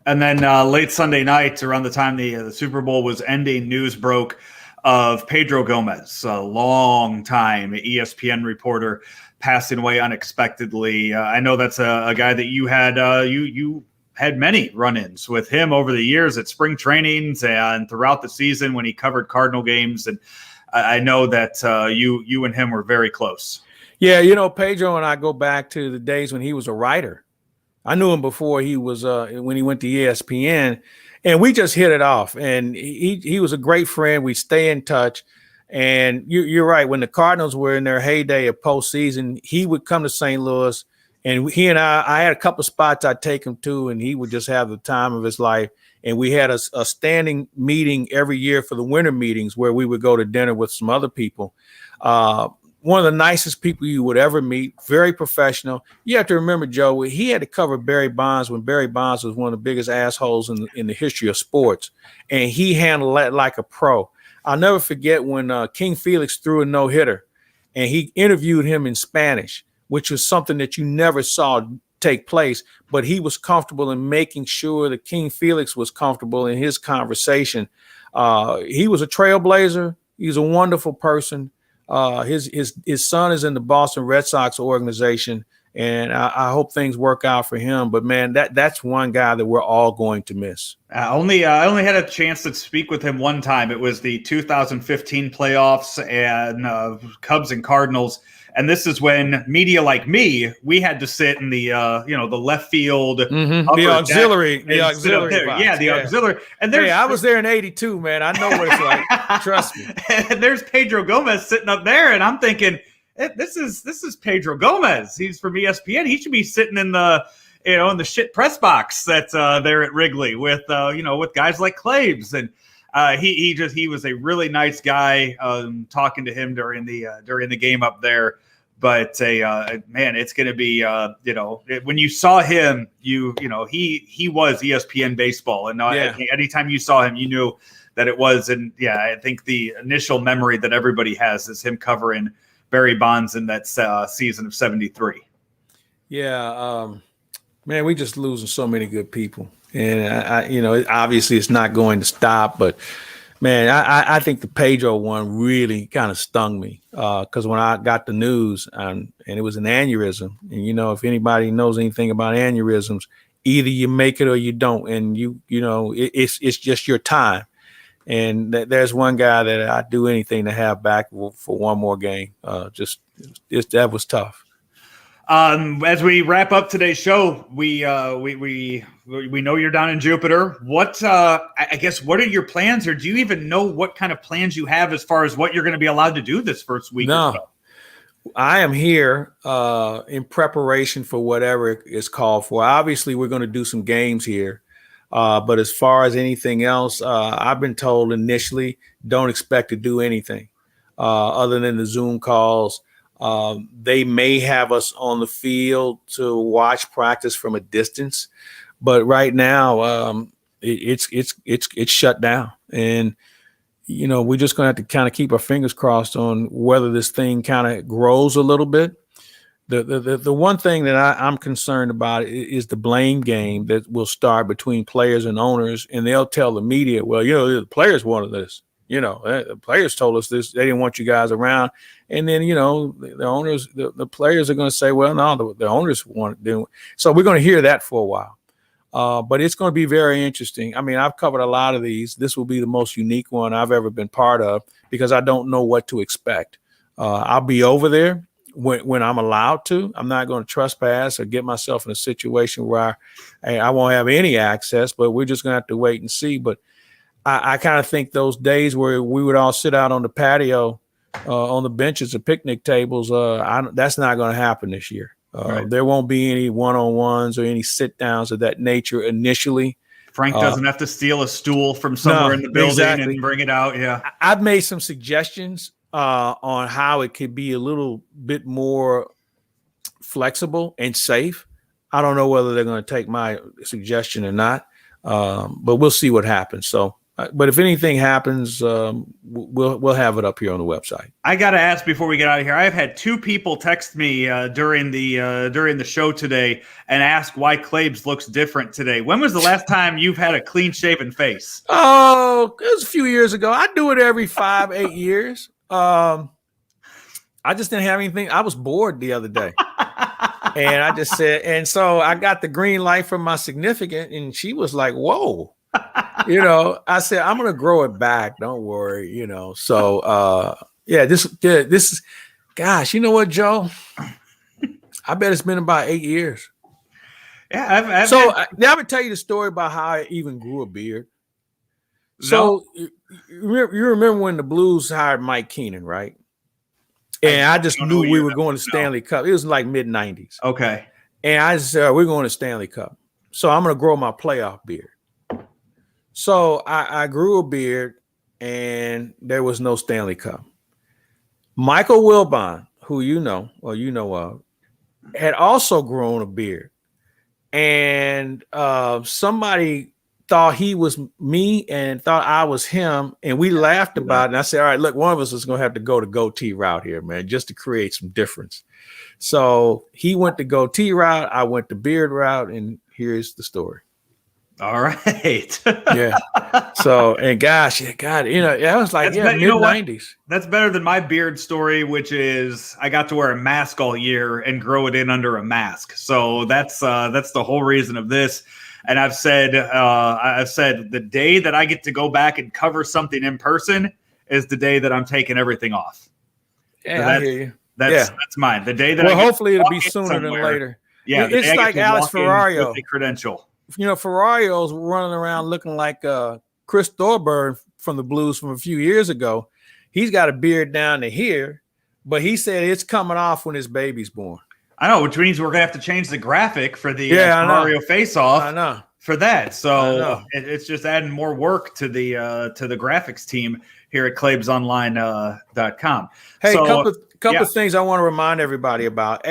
And then late Sunday night, around the time the Super Bowl was ending, news broke of Pedro Gomez, a long-time ESPN reporter, passing away unexpectedly. I know that's a guy that you had you had many run-ins with him over the years at spring trainings and throughout the season when he covered Cardinal games. And I know that you and him were very close. Yeah, Pedro and I go back to the days when he was a writer. I knew him before he was when he went to ESPN, and we just hit it off. And he was a great friend. We stay in touch. And you're right. When the Cardinals were in their heyday of postseason, he would come to St. Louis, and he and I had a couple of spots I'd take him to, and he would just have the time of his life. And we had a standing meeting every year for the winter meetings where we would go to dinner with some other people. One of the nicest people you would ever meet, very professional. You have to remember, Joe, he had to cover Barry Bonds when Barry Bonds was one of the biggest assholes in the history of sports. And he handled that like a pro. I'll never forget when King Felix threw a no-hitter and he interviewed him in Spanish, which was something that you never saw take place, but he was comfortable in making sure that King Felix was comfortable in his conversation. He was a trailblazer. He's a wonderful person. His son is in the Boston Red Sox organization, and I hope things work out for him. But man, that's one guy that we're all going to miss. I only had a chance to speak with him one time. It was the 2015 playoffs and Cubs and Cardinals. And this is when media like me, we had to sit in the the left field, the auxiliary, box. The auxiliary. And I was there in '82, man. I know what it's like. Trust me. And there's Pedro Gomez sitting up there, and I'm thinking, this is Pedro Gomez. He's from ESPN. He should be sitting in the in the shit press box that's there at Wrigley with with guys like Claibs. And he was a really nice guy. Talking to him during the game up there. But man, it's going to be when you saw him, he was ESPN baseball, and anytime you saw him, you knew that it was. And I think the initial memory that everybody has is him covering Barry Bonds in that season of '73. Yeah, man, we just losing so many good people, and obviously it's not going to stop, but. Man, I think the Pedro one really kind of stung me because when I got the news and it was an aneurysm, and if anybody knows anything about aneurysms, either you make it or you don't, and it's just your time. And there's one guy that I'd do anything to have back for one more game. That was tough. As we wrap up today's show, we know you're down in Jupiter. What I guess what are your plans, or do you even know what kind of plans you have as far as what you're going to be allowed to do this first week? No, or so? I am here in preparation for whatever is called for. Obviously, we're going to do some games here, but as far as anything else, I've been told initially don't expect to do anything other than the Zoom calls. They may have us on the field to watch practice from a distance, but right now it's shut down, and we're just going to have to kind of keep our fingers crossed on whether this thing kind of grows a little bit. The one thing that I'm concerned about is the blame game that will start between players and owners, and they'll tell the media, well, the players wanted this. The players told us this. They didn't want you guys around. And then, the owners, the players are going to say, well, no, the owners want to do it. So we're going to hear that for a while. But it's going to be very interesting. I mean, I've covered a lot of these. This will be the most unique one I've ever been part of because I don't know what to expect. I'll be over there when I'm allowed to. I'm not going to trespass or get myself in a situation where I won't have any access, but we're just going to have to wait and see. But I kind of think those days where we would all sit out on the patio, on the benches or picnic tables, that's not going to happen this year. Right. There won't be any one-on-ones or any sit-downs of that nature initially. Frank doesn't have to steal a stool from somewhere in the building and bring it out. Yeah, I've made some suggestions on how it could be a little bit more flexible and safe. I don't know whether they're going to take my suggestion or not, but we'll see what happens. So. But if anything happens, we'll have it up here on the website. I got to ask before we get out of here. I've had two people text me during the show today and ask why Claibs looks different today. When was the last time you've had a clean shaven face? Oh, it was a few years ago. I do it every 5-8 years. I just didn't have anything. I was bored the other day. And I just said, and so I got the green light from my significant, and she was like, whoa. I said, I'm going to grow it back. Don't worry, So, this is, gosh, you know what, Joe? I bet it's been about 8 years. Yeah. Now I'm going to tell you the story about how I even grew a beard. So you remember when the Blues hired Mike Keenan, right? And I just knew we were going to Stanley Cup. It was like mid-90s. Okay. And I just said, we're going to Stanley Cup. So I'm going to grow my playoff beard. So I grew a beard, and there was no Stanley Cup. Michael Wilbon, who you know of, had also grown a beard. And somebody thought he was me and thought I was him, and we laughed about it. And I said, all right, look, one of us is going to have to go the goatee route here, man, just to create some difference. So he went the goatee route, I went the beard route, and here's the story. All right. Yeah. So, and gosh, God, that was like mid-90s. That's better than my beard story, which is I got to wear a mask all year and grow it in under a mask. So that's the whole reason of this. And I've said the day that I get to go back and cover something in person is the day that I'm taking everything off. Yeah, so I hear you. That's mine. The day that hopefully it'll be sooner than later. Yeah, it's like Alex Ferrario with a credential. Ferrario's running around looking like Chris Thorburn from the Blues from a few years ago. He's got a beard down to here, but he said it's coming off when his baby's born. I know, which means we're gonna have to change the graphic for the Ferrario face-off. I know for that. So it's just adding more work to the graphics team here at claibsonline.com. Hey, a couple of things I want to remind everybody about.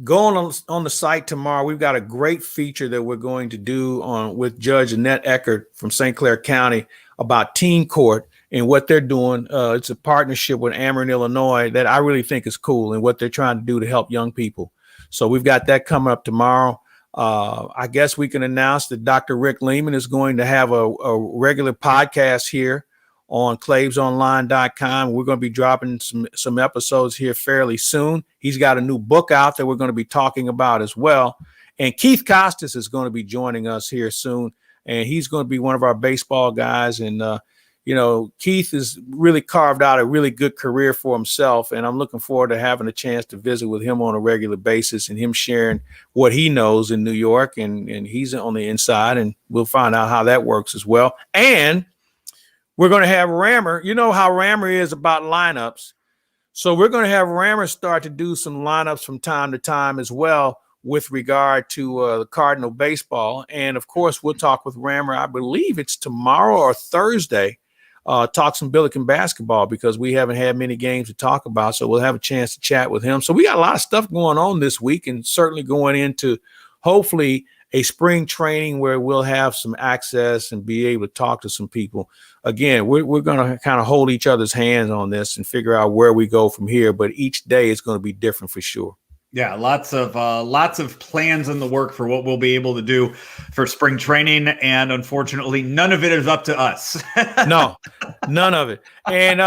Going on the site tomorrow, we've got a great feature that we're going to do with Judge Annette Eckert from St. Clair County about teen court and what they're doing. It's a partnership with Ameren, Illinois that I really think is cool and what they're trying to do to help young people. So we've got that coming up tomorrow. I guess we can announce that Dr. Rick Lehman is going to have a regular podcast here on claibsonline.com. We're going to be dropping some episodes here fairly soon. He's got a new book out that we're going to be talking about as well. And Keith Costas is going to be joining us here soon. And he's going to be one of our baseball guys. And, Keith has really carved out a really good career for himself. And I'm looking forward to having a chance to visit with him on a regular basis and him sharing what he knows in New York. And he's on the inside, and we'll find out how that works as well. And we're going to have Rammer. You know how Rammer is about lineups. So we're going to have Rammer start to do some lineups from time to time as well with regard to the Cardinal baseball. And, of course, we'll talk with Rammer. I believe it's tomorrow or Thursday, talk some Billiken basketball because we haven't had many games to talk about. So we'll have a chance to chat with him. So we got a lot of stuff going on this week, and certainly going into hopefully a spring training where we'll have some access and be able to talk to some people. Again, we're going to kind of hold each other's hands on this and figure out where we go from here. But each day is going to be different for sure. Yeah, lots of plans in the work for what we'll be able to do for spring training, and unfortunately, none of it is up to us. No, none of it. And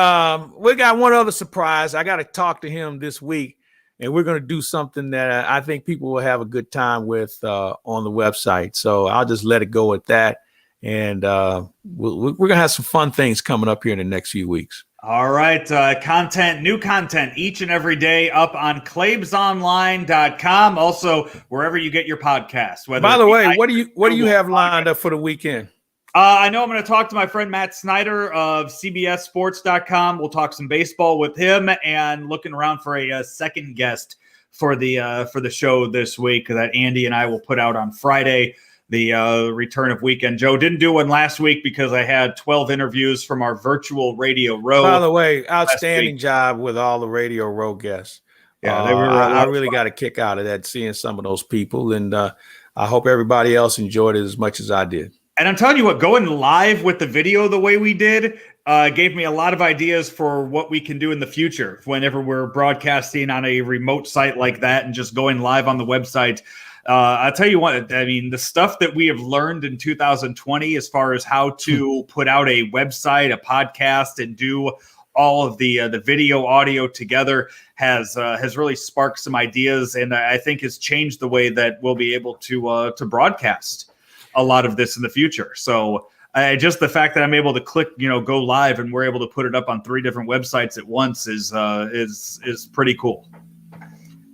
we got one other surprise. I got to talk to him this week, and we're going to do something that I think people will have a good time with on the website. So I'll just let it go at that. And we're going to have some fun things coming up here in the next few weeks. All right. New content each and every day up on claibsonline.com. Also, wherever you get your podcasts. By the way, what do you have lined up for the weekend? I know I'm going to talk to my friend Matt Snyder of CBSSports.com. We'll talk some baseball with him, and looking around for a second guest for the show this week that Andy and I will put out on Friday. The return of Weekend Joe. Didn't do one last week because I had 12 interviews from our virtual Radio Row. By the way, outstanding job with all the Radio Row guests. Yeah, they were. I really got a kick out of that, seeing some of those people, and I hope everybody else enjoyed it as much as I did. And I'm telling you what, going live with the video the way we did gave me a lot of ideas for what we can do in the future whenever we're broadcasting on a remote site like that and just going live on the website. I'll tell you what, I mean, the stuff that we have learned in 2020 as far as how to put out a website, a podcast, and do all of the video audio together has really sparked some ideas, and I think has changed the way that we'll be able to broadcast a lot of this in the future. So just the fact that I'm able to click, go live, and we're able to put it up on 3 different websites at once is pretty cool.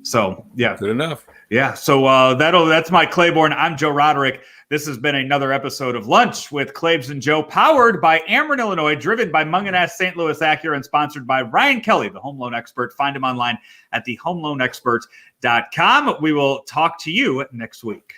So yeah, good enough. Yeah, so that's Mike Claiborne. I'm Joe Roderick. This has been another episode of Lunch with Claibs and Joe, powered by Ameren, Illinois, driven by Munganast St. Louis Acura, and sponsored by Ryan Kelly, the home loan expert. Find him online at thehomeloanexpert.com. We will talk to you next week.